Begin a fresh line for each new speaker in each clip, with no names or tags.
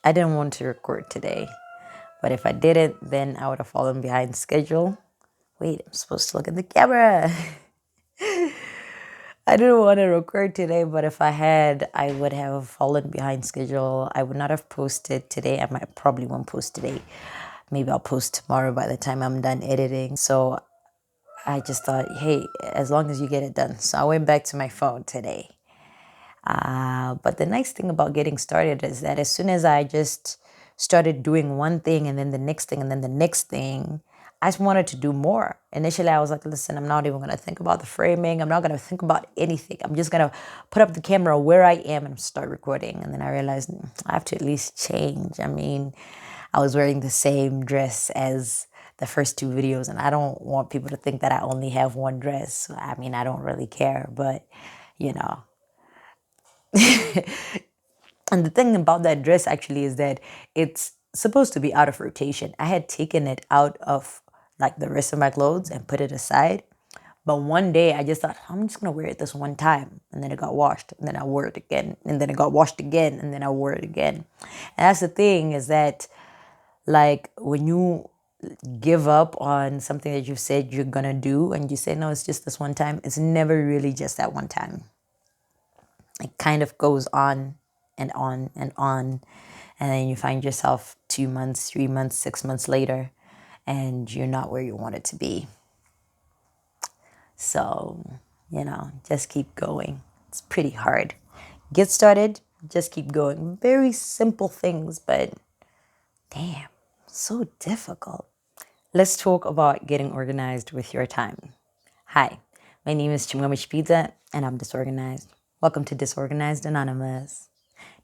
I didn't want to record today, but if I didn't, then I would have fallen behind schedule. Wait, I'm supposed to look at the camera. I didn't want to record today, but if I had, I would have fallen behind schedule. I would not have posted today. I might probably won't post today. Maybe I'll post tomorrow by the time I'm done editing. So I just thought, hey, as long as you get it done. So I went back to my phone today. But the nice thing about getting started is that as soon as I just started doing one thing and then the next thing and then the next thing, I just wanted to do more. Initially, I was like, listen, I'm not even going to think about the framing. I'm not going to think about anything. I'm just going to put up the camera where I am and start recording. And then I realized I have to at least change. I mean, I was wearing the same dress as the first two videos, and I don't want people to think that I only have one dress. I mean, I don't really care, but you know, and the thing about that dress actually is that it's supposed to be out of rotation. I had taken it out of like the rest of my clothes and put it aside. But one day I just thought, I'm just gonna wear it this one time. And then it got washed. And then I wore it again. And then it got washed again. And then I wore it again. And that's the thing is that like when you give up on something that you said you're gonna do and you say, no, it's just this one time, it's never really just that one time. It kind of goes on and on and on. And then you find yourself 2 months, 3 months, 6 months later, and you're not where you wanted to be. So, just keep going. It's pretty hard. Get started, just keep going. Very simple things, but damn, so difficult. Let's talk about getting organized with your time. Hi, my name is Chimwamish Pizza, and I'm disorganized. Welcome to Disorganized Anonymous.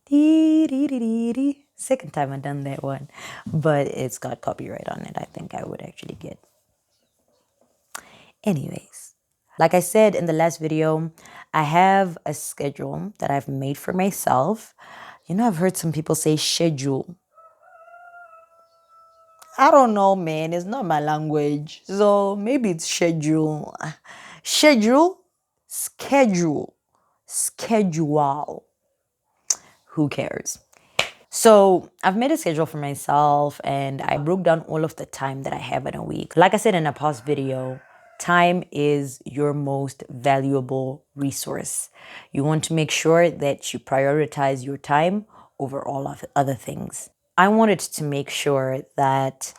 Dee, dee, dee, dee, dee. Second time I've done that one, but it's got copyright on it. I think I would actually get. Anyways, like I said in the last video, I have a schedule that I've made for myself. I've heard some people say schedule. I don't know, man. It's not my language. So maybe it's schedule. Schedule, schedule, schedule. Who cares? So I've made a schedule for myself and I broke down all of the time that I have in a week. Like I said in a past video, time is your most valuable resource. You want to make sure that you prioritize your time over all of other things. I wanted to make sure that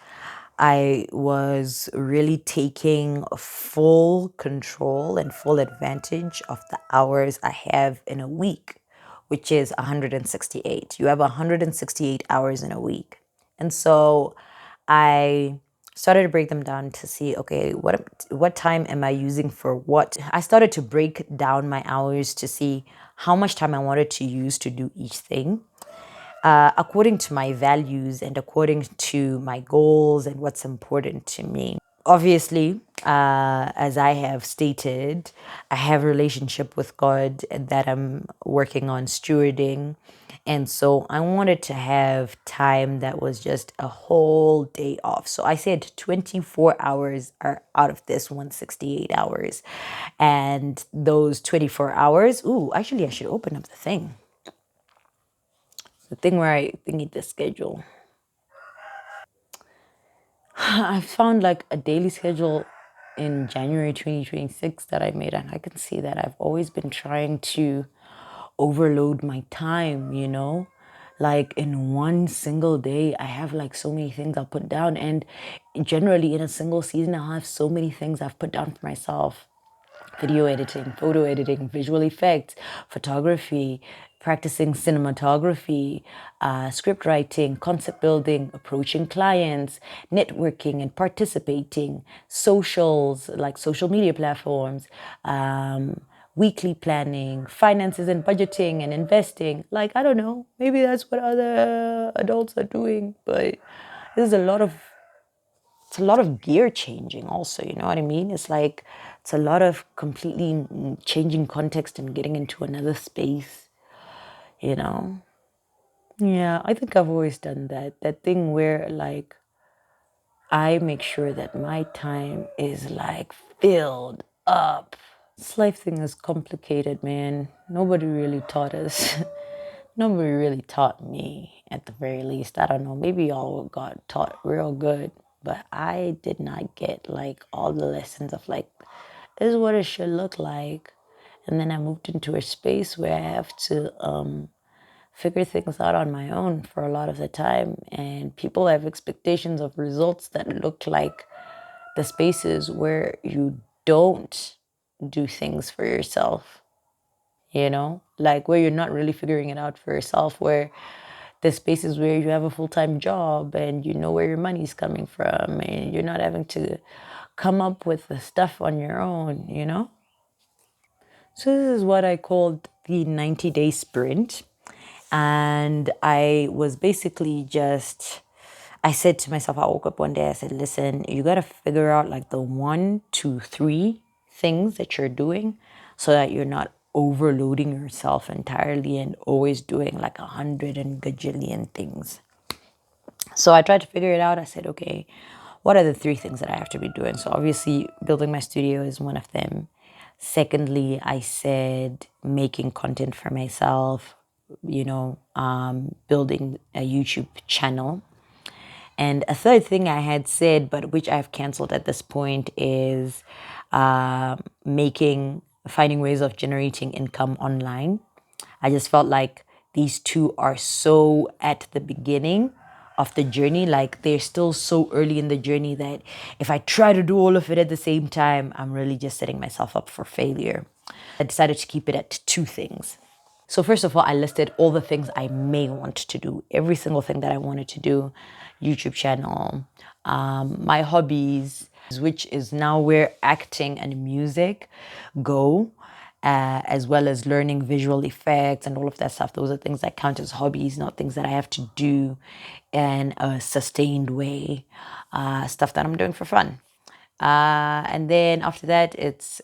I was really taking full control and full advantage of the hours I have in a week, which is 168. You have 168 hours in a week. And so I started to break them down to see, okay, what time am I using for what? I started to break down my hours to see how much time I wanted to use to do each thing according to my values and according to my goals and what's important to me. Obviously, as I have stated, I have a relationship with God that I'm working on stewarding. And so I wanted to have time that was just a whole day off. So I said 24 hours are out of this 168 hours. And those 24 hours, actually, I should open up the thing where I thingy the schedule. I found like a daily schedule in January 2026 that I made, and I can see that I've always been trying to overload my time, Like in one single day, I have like so many things I'll put down, and generally in a single season, I'll have so many things I've put down for myself: video editing, photo editing, visual effects, photography, practicing cinematography, script writing, concept building, approaching clients, networking and participating, socials like social media platforms, weekly planning, finances and budgeting and investing. Like, I don't know, maybe that's what other adults are doing, but there's it's a lot of gear changing also, you know what I mean? It's a lot of completely changing context and getting into another space, you know? Yeah, I think I've always done that. That thing where like I make sure that my time is like filled up. This life thing is complicated, man. Nobody really taught us. Nobody really taught me, at the very least. I don't know. Maybe y'all got taught real good, but I did not get like all the lessons of like, this is what it should look like. And then I moved into a space where I have to figure things out on my own for a lot of the time. And people have expectations of results that look like the spaces where you don't do things for yourself, like where you're not really figuring it out for yourself, where the spaces where you have a full-time job and you know where your money's coming from and you're not having to come up with the stuff on your own. So this is what I called the 90-day sprint. And I was basically I said to myself, I woke up one day, I said, listen, you got to figure out like the 1 2 3 things that you're doing so that you're not overloading yourself entirely and always doing like 100 and gajillion things. So I tried to figure it out. I said, okay, what are the 3 things that I have to be doing? So obviously, building my studio is one of them. Secondly, I said making content for myself, building a YouTube channel. And a third thing I had said, but which I've canceled at this point, is finding ways of generating income online. I just felt like these two are so at the beginning of the journey. Like they're still so early in the journey that if I try to do all of it at the same time, I'm really just setting myself up for failure. I decided to keep it at 2 things. So first of all, I listed all the things I may want to do, every single thing that I wanted to do, YouTube channel, my hobbies, which is now where acting and music go, as well as learning visual effects and all of that stuff. Those are things that count as hobbies, not things that I have to do in a sustained way, stuff that I'm doing for fun. And then after that, it's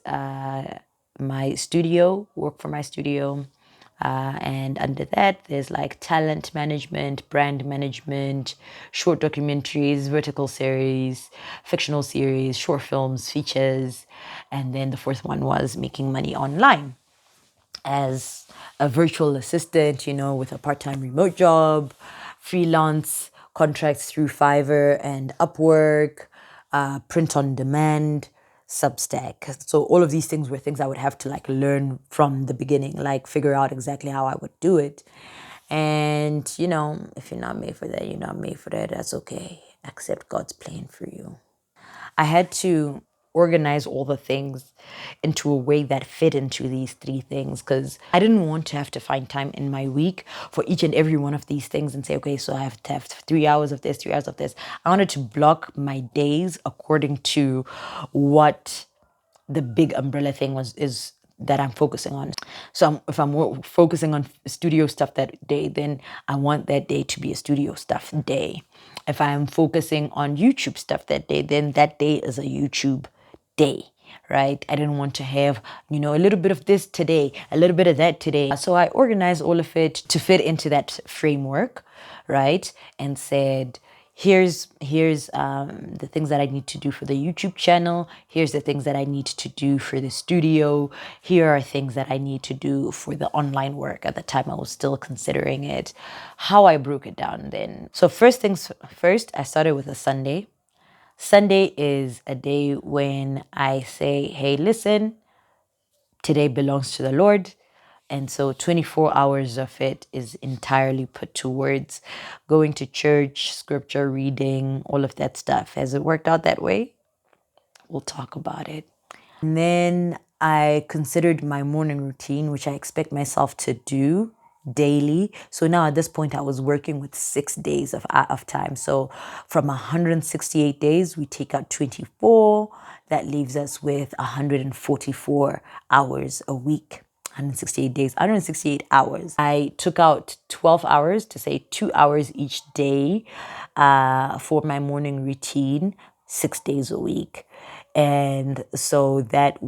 my studio, work for my studio. And under that, there's like talent management, brand management, short documentaries, vertical series, fictional series, short films, features. And then the fourth one was making money online as a virtual assistant, with a part time remote job, freelance contracts through Fiverr and Upwork, print on demand, Substack. So all of these things were things I would have to like learn from the beginning, like figure out exactly how I would do it. And, if you're not made for that, you're not made for that. That's okay. Accept God's plan for you. I had to organize all the things into a way that fit into these 3 things because I didn't want to have to find time in my week for each and every one of these things and say, okay, so I have to have 3 hours of this, 3 hours of this. I wanted to block my days according to what the big umbrella thing is that I'm focusing on. So if I'm focusing on studio stuff that day, then I want that day to be a studio stuff day. If I'm focusing on YouTube stuff that day, then that day is a YouTube day, right? I didn't want to have, a little bit of this today, a little bit of that today. So I organized all of it to fit into that framework, right? And said, here's the things that I need to do for the YouTube channel. Here's the things that I need to do for the studio. Here are things that I need to do for the online work. At the time, I was still considering it. How I broke it down then. So first things first, I started with a Sunday. Sunday is a day when I say, hey, listen, today belongs to the Lord. And so 24 hours of it is entirely put towards going to church, scripture reading, all of that stuff. Has it worked out that way? We'll talk about it. And then I considered my morning routine, which I expect myself to do daily. So now at this point, I was working with 6 days of time. So from 168 days, we take out 24. That leaves us with 144 hours a week. 168 days, 168 hours. I took out 12 hours, to say 2 hours each day for my morning routine, 6 days a week. And so that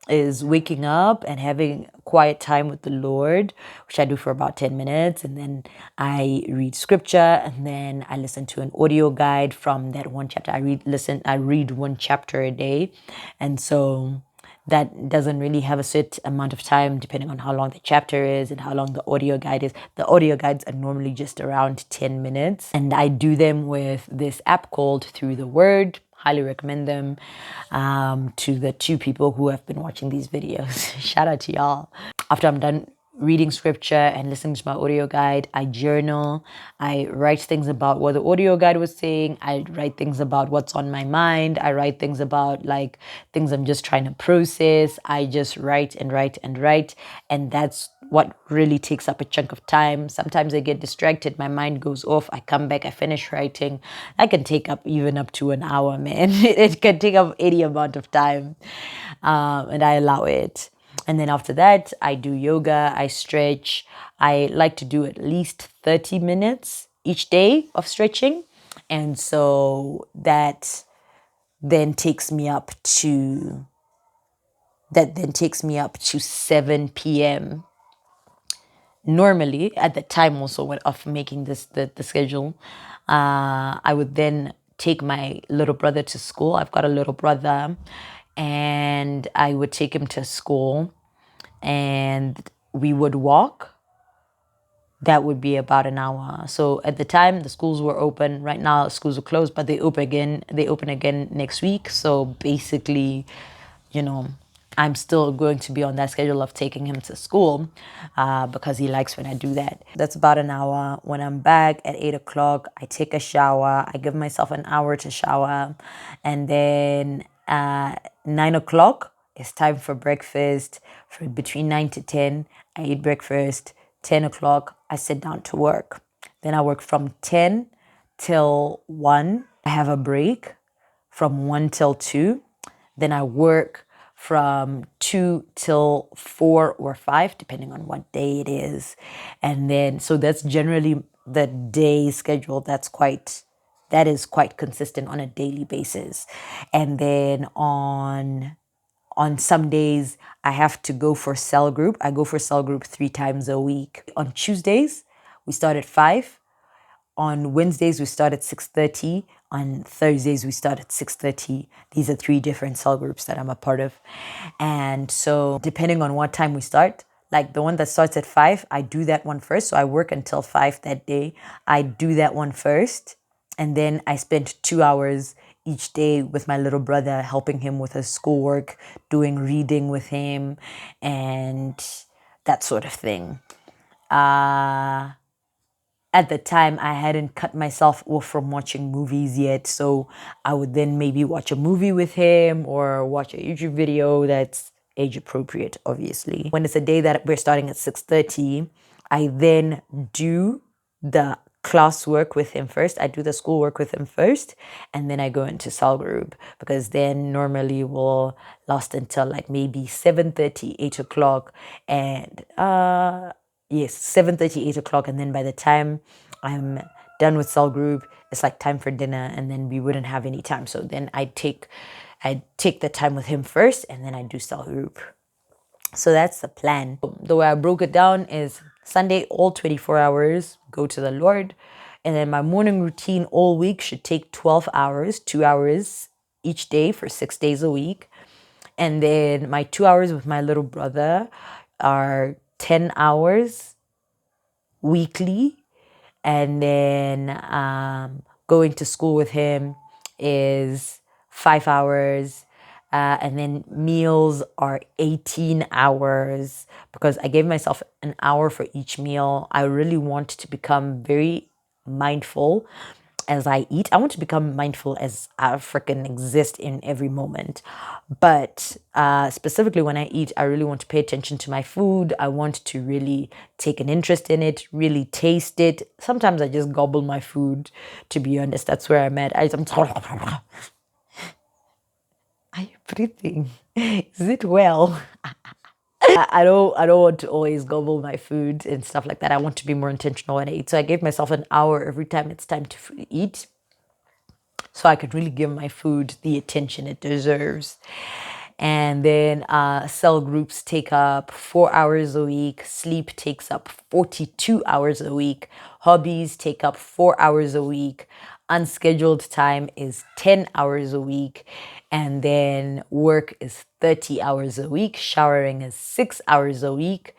is waking up and having quiet time with the Lord, which I do for about 10 minutes. And then I read scripture, and then I listen to an audio guide from that one chapter. I read 1 chapter a day. And so that doesn't really have a set amount of time depending on how long the chapter is and how long the audio guide is. The audio guides are normally just around 10 minutes, and I do them with this app called Through the Word. Highly recommend them to the 2 people who have been watching these videos. Shout out to y'all. After I'm done reading scripture and listening to my audio guide, I journal. I write things about what the audio guide was saying. I write things about what's on my mind. I write things about like things I'm just trying to process. I just write and write and write. And that's what really takes up a chunk of time. Sometimes I get distracted. My mind goes off. I come back. I finish writing. I can take up even up to an hour, man. It can take up any amount of time. And I allow it. And then after that, I do yoga, I stretch. I like to do at least 30 minutes each day of stretching. And so then takes me up to 7 p.m. Normally, at the time also when of making the schedule, I would then take my little brother to school. I've got a little brother, and I would take him to school, and we would walk. That would be about an hour. So at the time, the schools were open. Right now, schools are closed, but they open again. They open again next week. So basically, you know, I'm still going to be on that schedule of taking him to school because he likes when I do that. That's about an hour. When I'm back at 8 o'clock, I take a shower. I give myself an hour to shower. And then 9 o'clock, it's time for breakfast. For between 9 to 10, I eat breakfast. 10 o'clock, I sit down to work. Then I work from 10 till 1. I have a break from 1 till 2. Then I work from 2 till 4 or 5, depending on what day it is. And then, so that's generally the day schedule. That is quite consistent on a daily basis. And then on some days, I have to go for cell group. I go for cell group 3 times a week. On Tuesdays, we start at 5. On Wednesdays, we start at 6:30. On Thursdays, we start at 6:30. These are 3 different cell groups that I'm a part of. And so depending on what time we start, like the one that starts at 5, I do that one first. So I work until 5 that day. I do that one first. And then I spend 2 hours each day with my little brother, helping him with his schoolwork, doing reading with him, and that sort of thing. At the time, I hadn't cut myself off from watching movies yet. So I would then maybe watch a movie with him or watch a YouTube video that's age appropriate, obviously. When it's a day that we're starting at 6:30, I then do the classwork with him first. I do the schoolwork with him first, and then I go into cell group because then normally we'll last until like maybe 7:30, 8 o'clock. And yes, 7:30, 8 o'clock. And then by the time I'm done with cell group, it's like time for dinner, and then we wouldn't have any time. So then I take the time with him first, and then I do cell group. So that's the plan. The way I broke it down is Sunday, all 24 hours, go to the Lord. And then my morning routine all week should take 12 hours, 2 hours each day for 6 days a week. And then my 2 hours with my little brother are 10 hours weekly. And then going to school with him is 5 hours. And then meals are 18 hours because I gave myself an hour for each meal. I really want to become very mindful as I eat. I want to become mindful as I freaking exist in every moment. But specifically when I eat, I really want to pay attention to my food. I want to really take an interest in it, really taste it. Sometimes I just gobble my food, to be honest. That's where I'm at. I'm Are you breathing? Is it well? I don't want to always gobble my food and stuff like that. I want to be more intentional when I eat. So I gave myself an hour every time it's time to eat, so I could really give my food the attention it deserves. And then cell groups take up 4 hours a week. Sleep takes up 42 hours a week. Hobbies take up 4 hours a week. unscheduled time is 10 hours a week, and then work is 30 hours a week, showering is 6 hours a week,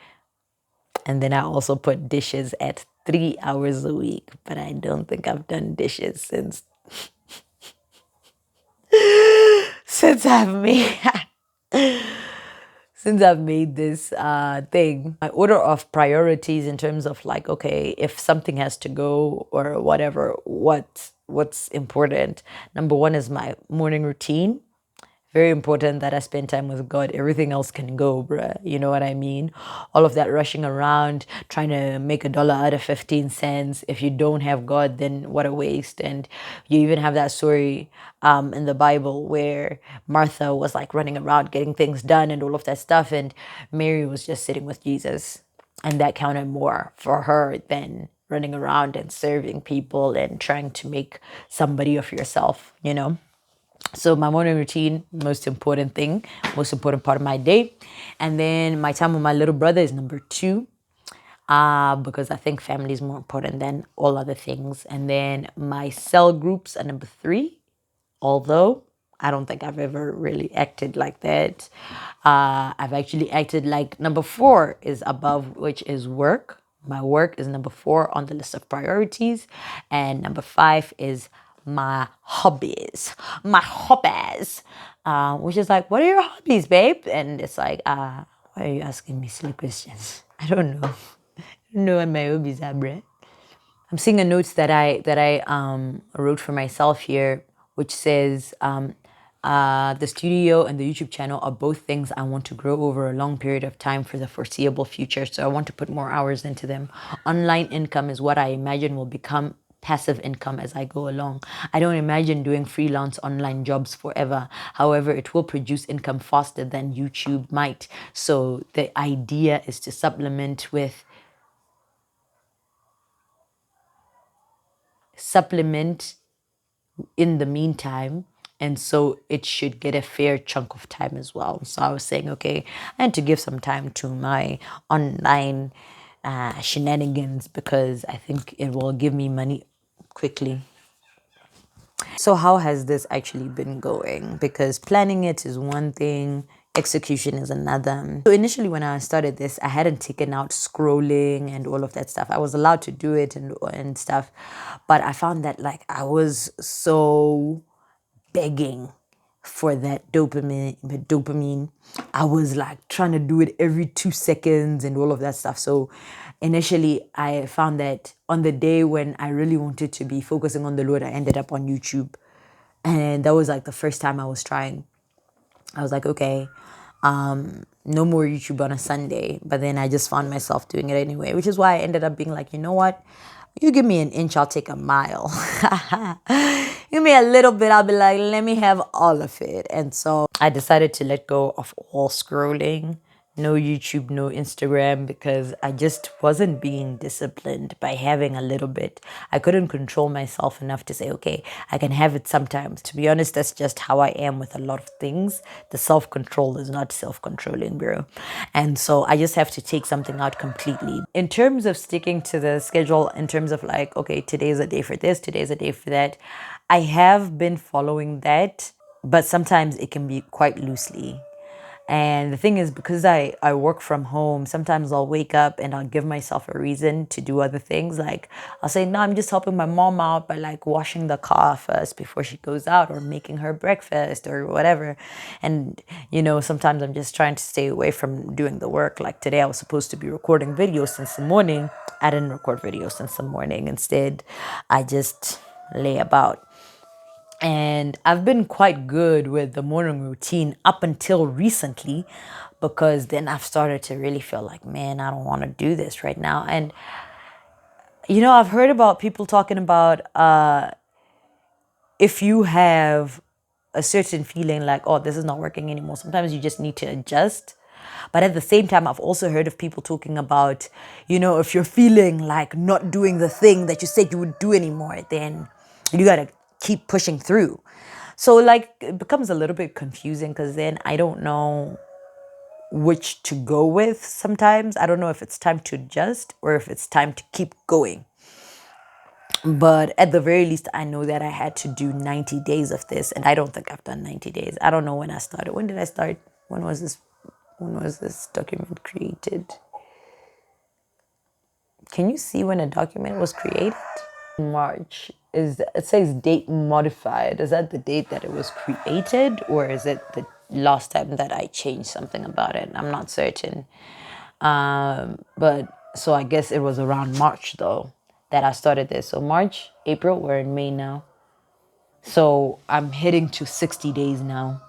and then I also put dishes at 3 hours a week. But I don't think I've done dishes since I've made since I've made this thing. My order of priorities in terms of like, okay, if something has to go or whatever, what's important. Number one is my morning routine. Very important that I spend time with God. Everything else can go, bruh. You know what I mean? All of that rushing around, trying to make a dollar out of 15 cents. If you don't have God, then what a waste. And you even have that story in the Bible where Martha was like running around getting things done and all of that stuff. And Mary was just sitting with Jesus. And that counted more for her than running around and serving people and trying to make somebody of yourself, you know? So my morning routine, most important thing, most important part of my day. And then my time with my little brother is number two, because I think family is more important than all other things. And then my cell groups are number three, although I don't think I've ever really acted like that. I've actually acted like number four is above, which is work. My work is number four on the list of priorities. And number five is my hobbies. My hobbies. Which is like, what are your hobbies, babe? And it's like, why are you asking me silly questions? I don't know. I don't know what my hobbies are, bruh. I'm seeing a note that I wrote for myself here, which says the studio and the YouTube channel are both things I want to grow over a long period of time for the foreseeable future. So I want to put more hours into them. Online income is what I imagine will become passive income as I go along. I don't imagine doing freelance online jobs forever. However, it will produce income faster than YouTube might. So the idea is to supplement in the meantime. And so it should get a fair chunk of time as well. So I was saying, okay, I had to give some time to my online shenanigans because I think it will give me money quickly. So how has this actually been going? Because planning it is one thing, execution is another. So initially when I started this, I hadn't taken out scrolling and all of that stuff. I was allowed to do it and stuff, but I found that like I was so begging for that dopamine. I was like trying to do it every 2 seconds and all of that stuff. So initially I found that on the day when I really wanted to be focusing on the Lord, I ended up on YouTube. And that was like the first time I was trying. I was like, okay, no more YouTube on a Sunday. But then I just found myself doing it anyway, which is why I ended up being like, you know what? You give me an inch, I'll take a mile. Give me a little bit, I'll be like, let me have all of it. And so I decided to let go of all scrolling. No YouTube, no Instagram, because I just wasn't being disciplined by having a little bit. I couldn't control myself enough to say, okay, I can have it sometimes. To be honest, that's just how I am with a lot of things. The self-control is not self-controlling, bro. And so I just have to take something out completely. In terms of sticking to the schedule, in terms of like, okay, today's a day for this, today's a day for that, I have been following that, but sometimes it can be quite loosely. And the thing is, because I work from home, sometimes I'll wake up and I'll give myself a reason to do other things. Like I'll say, no, I'm just helping my mom out by like washing the car first before she goes out or making her breakfast or whatever. And, you know, sometimes I'm just trying to stay away from doing the work. Like today I was supposed to be recording videos since the morning. I didn't record videos since the morning. Instead, I just lay about. And I've been quite good with the morning routine up until recently, because then I've started to really feel like, man, I don't want to do this right now. And, you know, I've heard about people talking about if you have a certain feeling like, oh, this is not working anymore, sometimes you just need to adjust. But at the same time, I've also heard of people talking about, you know, if you're feeling like not doing the thing that you said you would do anymore, then you got to keep pushing through. So, like, it becomes a little bit confusing because then I don't know which to go with sometimes. I don't know if it's time to adjust or if it's time to keep going. But at the very least, I know that I had to do 90 days of this, and I don't think I've done 90 days. I don't know when I started. When did I start? When was this? When was this document created? Can you see when a document was created? March. Is it says date modified? Is that the date that it was created, or is it the last time that I changed something about it? I'm not certain. But so I guess it was around March though that I started this. So March, April, we're in May now. So I'm heading to 60 days now.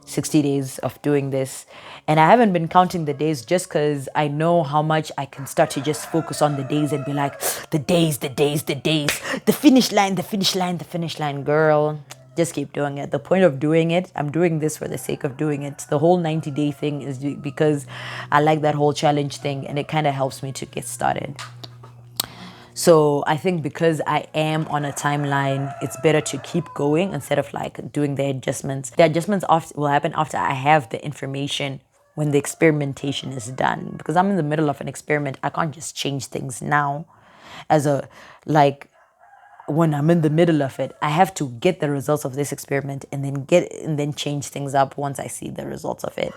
60 days of doing this. And I haven't been counting the days just because I know how much I can start to just focus on the days and be like, the days, the days, the days, the finish line, the finish line, the finish line, girl. Just keep doing it. The point of doing it, I'm doing this for the sake of doing it. The whole 90-day thing is because I like that whole challenge thing and it kind of helps me to get started. So I think because I am on a timeline, it's better to keep going instead of like doing the adjustments. The adjustments will happen after I have the information when the experimentation is done. Because I'm in the middle of an experiment, I can't just change things now. As a like when I'm in the middle of it, I have to get the results of this experiment and then change things up once I see the results of it.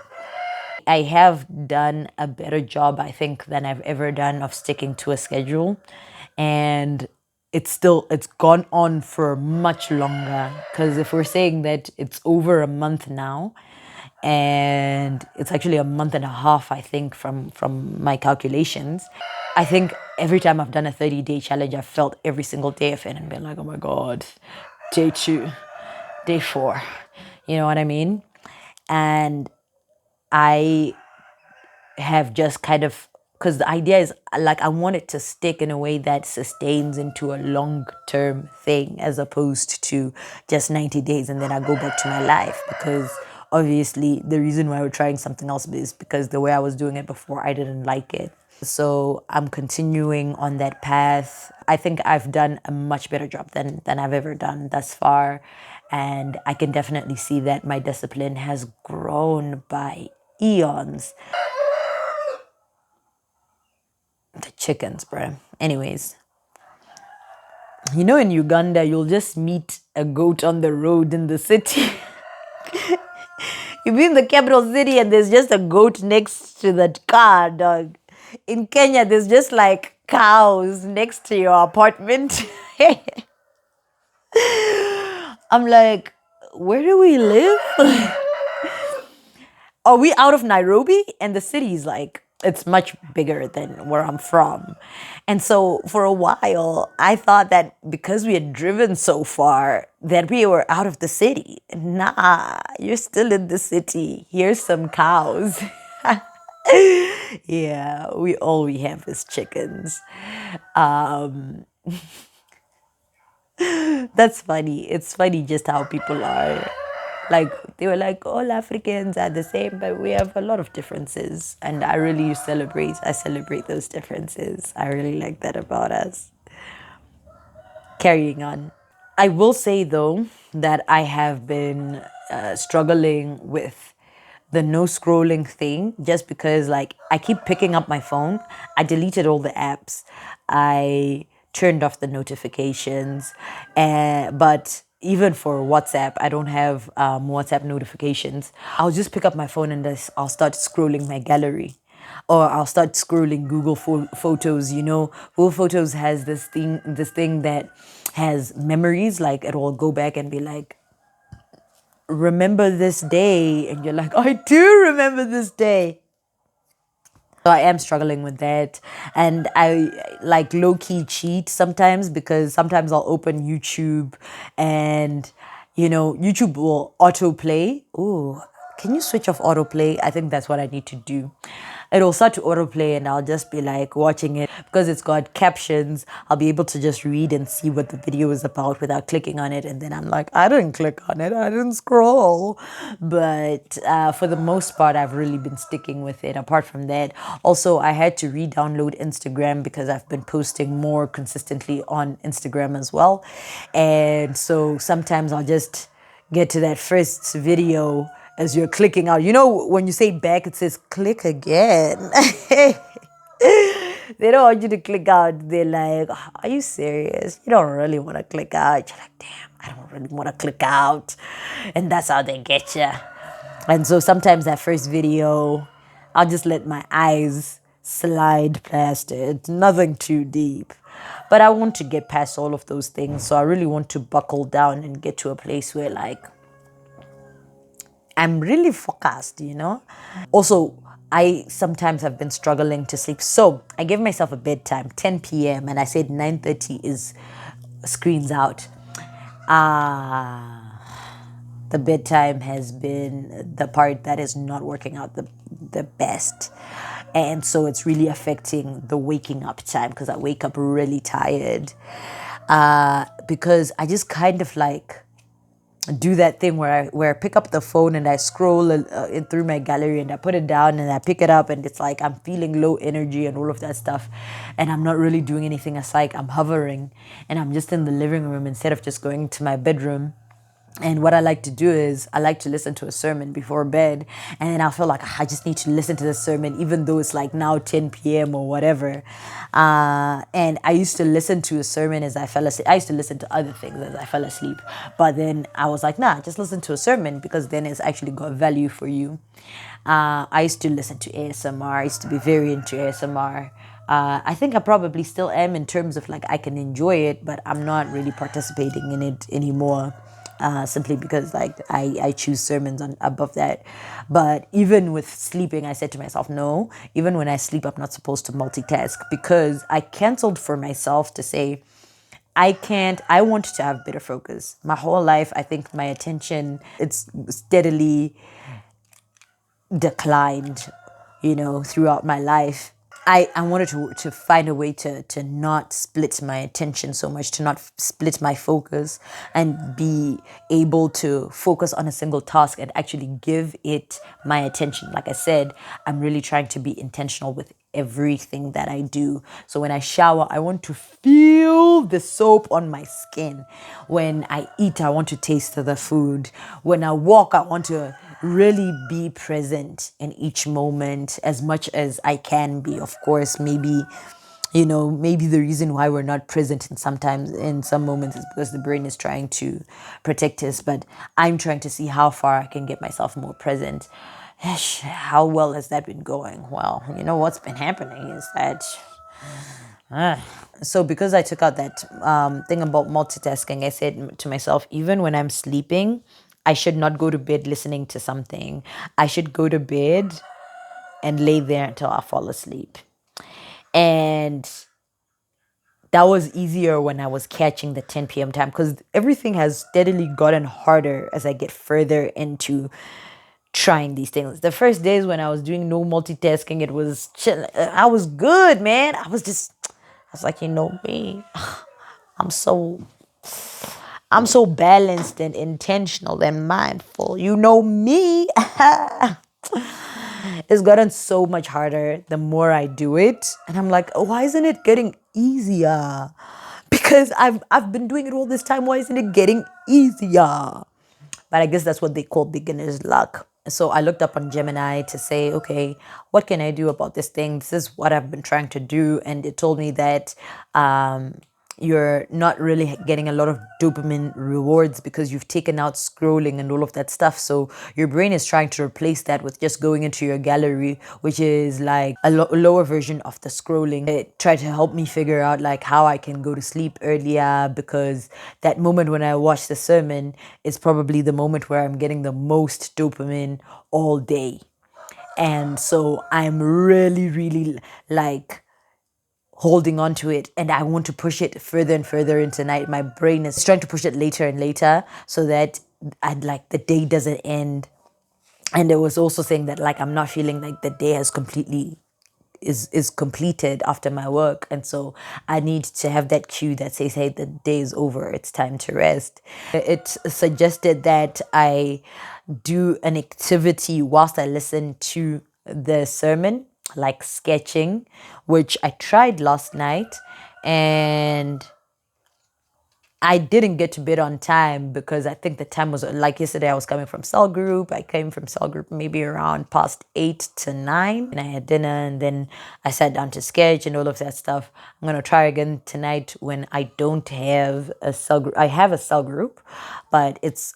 I have done a better job, I think, than I've ever done of sticking to a schedule. And it's gone on for much longer. Because if we're saying that it's over a month now, and it's actually a month and a half, I think, from my calculations. I think every time I've done a 30-day challenge, I've felt every single day of it and been like, oh my God, day 2, day 4. You know what I mean? And I have just kind of, because the idea is like I want it to stick in a way that sustains into a long term thing as opposed to just 90 days and then I go back to my life. Because obviously the reason why we're trying something else is because the way I was doing it before, I didn't like it. So I'm continuing on that path. I think I've done a much better job than I've ever done thus far. And I can definitely see that my discipline has grown by eons. The chickens, bro. Anyways, in Uganda, you'll just meet a goat on the road in the city. You be in the capital city and there's just a goat next to that car, dog. In Kenya, there's just like cows next to your apartment. I'm like, where do we live? Are we out of Nairobi? And the city is like, it's much bigger than where I'm from. And so for a while, I thought that because we had driven so far, that we were out of the city. Nah, you're still in the city. Here's some cows. Yeah, all we have is chickens. That's funny. It's funny just how people are. Like, they were like, all Africans are the same, but we have a lot of differences. And I celebrate those differences. I really like that about us. Carrying on. I will say though that I have been struggling with the no scrolling thing just because like I keep picking up my phone. I deleted all the apps. I turned off the notifications. But even for WhatsApp, I don't have WhatsApp notifications. I'll just pick up my phone and I'll start scrolling my gallery or I'll start scrolling Google Photos. Google Photos has this thing that has memories. Like it will go back and be like, remember this day, and you're like, I do remember this day. So I am struggling with that, and I like low key cheat sometimes because sometimes I'll open YouTube, and YouTube will autoplay. Ooh, can you switch off autoplay? I think that's what I need to do. It'll start to autoplay and I'll just be like watching it because it's got captions. I'll be able to just read and see what the video is about without clicking on it. And then I'm like, I didn't click on it. I didn't scroll. But for the most part, I've really been sticking with it. Apart from that, also, I had to re-download Instagram because I've been posting more consistently on Instagram as well. And so sometimes I'll just get to that first video as you're clicking out. When you say back, it says click again. They don't want you to click out. They're like, are you serious? You don't really want to click out. You're like, damn, I don't really want to click out. And that's how they get you. And so sometimes that first video, I'll just let my eyes slide past it. Nothing too deep. But I want to get past all of those things. So I really want to buckle down and get to a place where, like, I'm really focused, you know? Also, I sometimes have been struggling to sleep. So I gave myself a bedtime, 10 p.m., and I said 9:30 is screens out. The bedtime has been the part that is not working out the best. And so it's really affecting the waking up time because I wake up really tired. Because I just kind of like do that thing where I pick up the phone and I scroll it through my gallery and I put it down and I pick it up and it's like I'm feeling low energy and all of that stuff, and I'm not really doing anything. It's like I'm hovering and I'm just in the living room instead of just going to my bedroom. And what I like to do is I like to listen to a sermon before bed. And then I feel like I just need to listen to the sermon, even though it's like now 10 p.m. or whatever. And I used to listen to a sermon as I fell asleep. I used to listen to other things as I fell asleep. But then I was like, nah, just listen to a sermon because then it's actually got value for you. I used to listen to ASMR. I used to be very into ASMR. I think I probably still am in terms of like I can enjoy it, but I'm not really participating in it anymore. Simply because like I choose sermons on above that. But even with sleeping, I said to myself, no, even when I sleep, I'm not supposed to multitask because I canceled for myself to say, I want to have better focus. My whole life, I think my attention, it's steadily declined, throughout my life. I wanted to find a way to not split my attention so much, to not split my focus, and be able to focus on a single task and actually give it my attention. Like I said, I'm really trying to be intentional with everything that I do. So when I shower, I want to feel the soap on my skin. When I eat, I want to taste the food. When I walk, I want to really be present in each moment as much as I can be. Of course, maybe the reason why we're not present in some moments is because the brain is trying to protect us, but I'm trying to see how far I can get myself more present. How well has that been going? Well, what's been happening is that so because I took out that thing about multitasking, I said to myself, even when I'm sleeping, I should not go to bed listening to something. I should go to bed and lay there until I fall asleep. And that was easier when I was catching the 10 p.m. time because everything has steadily gotten harder as I get further into trying these things. The first days when I was doing no multitasking, it was chill. I was good, man. I was like, me. I'm so I'm so balanced and intentional and mindful. You know me. It's gotten so much harder the more I do it. And I'm like, why isn't it getting easier? Because I've been doing it all this time. Why isn't it getting easier? But I guess that's what they call beginner's luck. So I looked up on Gemini to say, okay, what can I do about this thing? This is what I've been trying to do. And it told me that you're not really getting a lot of dopamine rewards because you've taken out scrolling and all of that stuff. So your brain is trying to replace that with just going into your gallery, which is like a lower version of the scrolling. It tried to help me figure out like how I can go to sleep earlier, because that moment when I watch the sermon is probably the moment where I'm getting the most dopamine all day. And so I'm really, really like holding on to it, and I want to push it further and further into night. My brain is trying to push it later and later so that the day doesn't end. And it was also saying that like I'm not feeling like the day has completely is completed after my work, and so I need to have that cue that says, hey, the day is over, it's time to rest. It suggested that I do an activity whilst I listen to the sermon, like sketching, which I tried last night, and I didn't get to bed on time because I think the time was like yesterday. I was coming from cell group. I came from cell group maybe around past 8 to 9, and I had dinner, and then I sat down to sketch and all of that stuff. I'm gonna try again tonight when I don't have a cell group. I have a cell group, but it's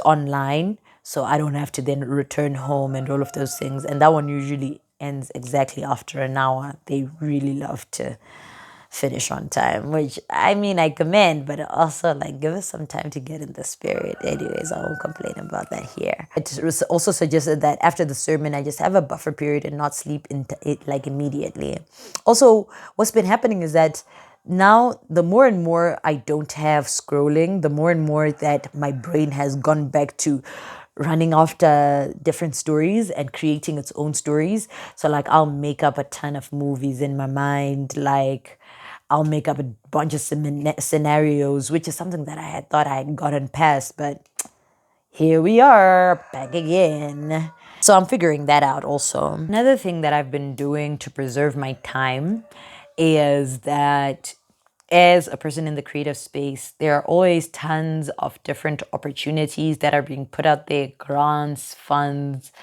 online, so I don't have to then return home and all of those things. And that one usually ends exactly after an hour. They really love to finish on time, which I mean I commend, but also like give us some time to get in the spirit. Anyways, I won't complain about that here. It was also suggested that after the sermon, I just have a buffer period and not sleep into it like immediately. Also, what's been happening is that now the more and more I don't have scrolling, the more and more that my brain has gone back to running after different stories and creating its own stories. So like I'll make up a ton of movies in my mind, like I'll make up a bunch of scenarios, which is something that I had thought I had gotten past, but here we are back again. So I'm figuring that out also. Another thing that I've been doing to preserve my time is that as a person in the creative space, there are always tons of different opportunities that are being put out there, grants, funds,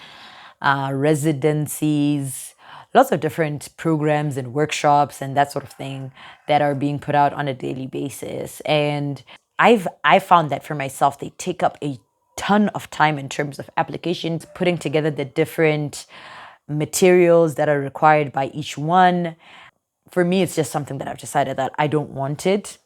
residencies, lots of different programs and workshops and that sort of thing that are being put out on a daily basis. And I found that for myself, they take up a ton of time in terms of applications, putting together the different materials that are required by each one. For me, it's just something that I've decided that I don't want it.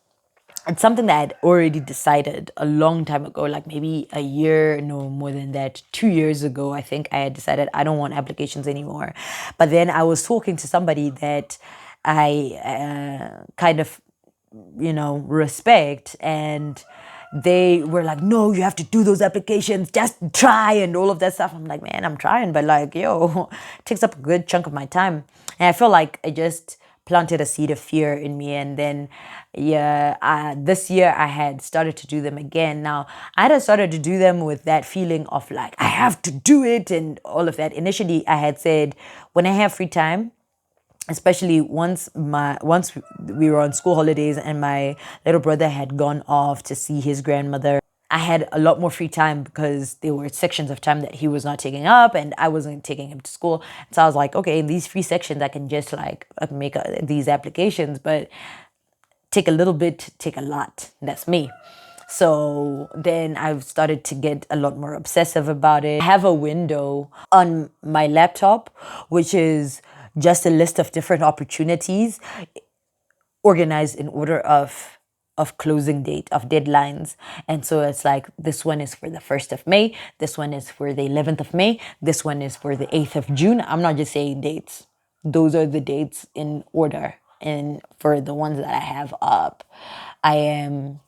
It's something that I'd already decided a long time ago, like maybe a year, no more than that, 2 years ago. I think I had decided I don't want applications anymore. But then I was talking to somebody that I kind of, respect, and they were like, no, you have to do those applications, just try and all of that stuff. I'm like, man, I'm trying, but like, yo, it takes up a good chunk of my time. And I feel like I just planted a seed of fear in me. And then, yeah, this year I had started to do them again. Now, I had started to do them with that feeling of like, I have to do it and all of that. Initially, I had said, when I have free time, especially once we were on school holidays and my little brother had gone off to see his grandmother, I had a lot more free time because there were sections of time that he was not taking up and I wasn't taking him to school. So I was like, okay, in these free sections I can just like make these applications, but take a little bit, take a lot. That's me. So then I've started to get a lot more obsessive about it. I have a window on my laptop, which is just a list of different opportunities organized in order of closing date, of deadlines. And so it's like, this one is for the 1st of May, this one is for the 11th of May, this one is for the 8th of June. I'm not just saying dates. Those are the dates in order. And for the ones that I have up, I'm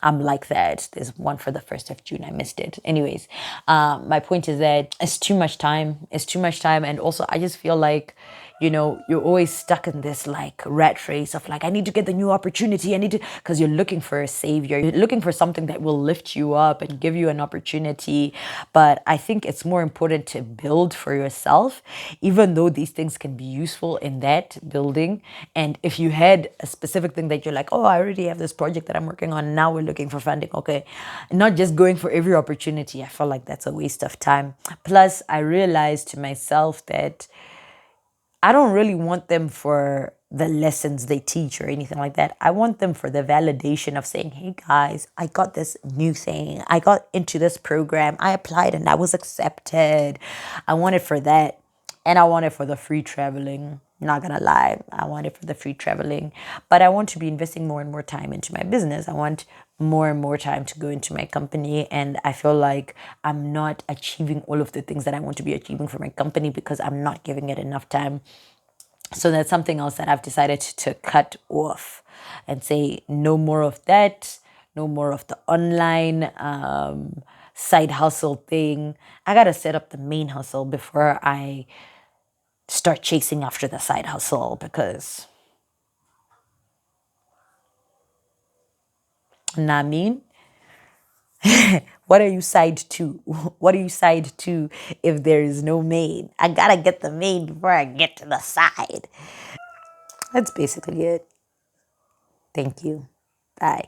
like that. There's one for the 1st of June. I missed it. Anyways, my point is that it's too much time. It's too much time. And also, I just feel like, you're always stuck in this like rat race of like, I need to get the new opportunity. I need to, because you're looking for a savior. You're looking for something that will lift you up and give you an opportunity. But I think it's more important to build for yourself, even though these things can be useful in that building. And if you had a specific thing that you're like, oh, I already have this project that I'm working on. Now we're looking for funding. Okay. Not just going for every opportunity. I feel like that's a waste of time. Plus, I realized to myself that I don't really want them for the lessons they teach or anything like that. I want them for the validation of saying, hey guys, I got this new thing. I got into this program. I applied and I was accepted. I want it for that. And I want it for the free traveling. Not gonna lie, I want it for the free traveling. But I want to be investing more and more time into my business. I want more and more time to go into my company. And I feel like I'm not achieving all of the things that I want to be achieving for my company because I'm not giving it enough time. So that's something else that I've decided to cut off and say no more of that, no more of the online side hustle thing. I gotta set up the main hustle before I start chasing after the side hustle because, nah, I mean, what are you side to? What are you side to if there is no main? I gotta get the main before I get to the side. That's basically it. Thank you. Bye.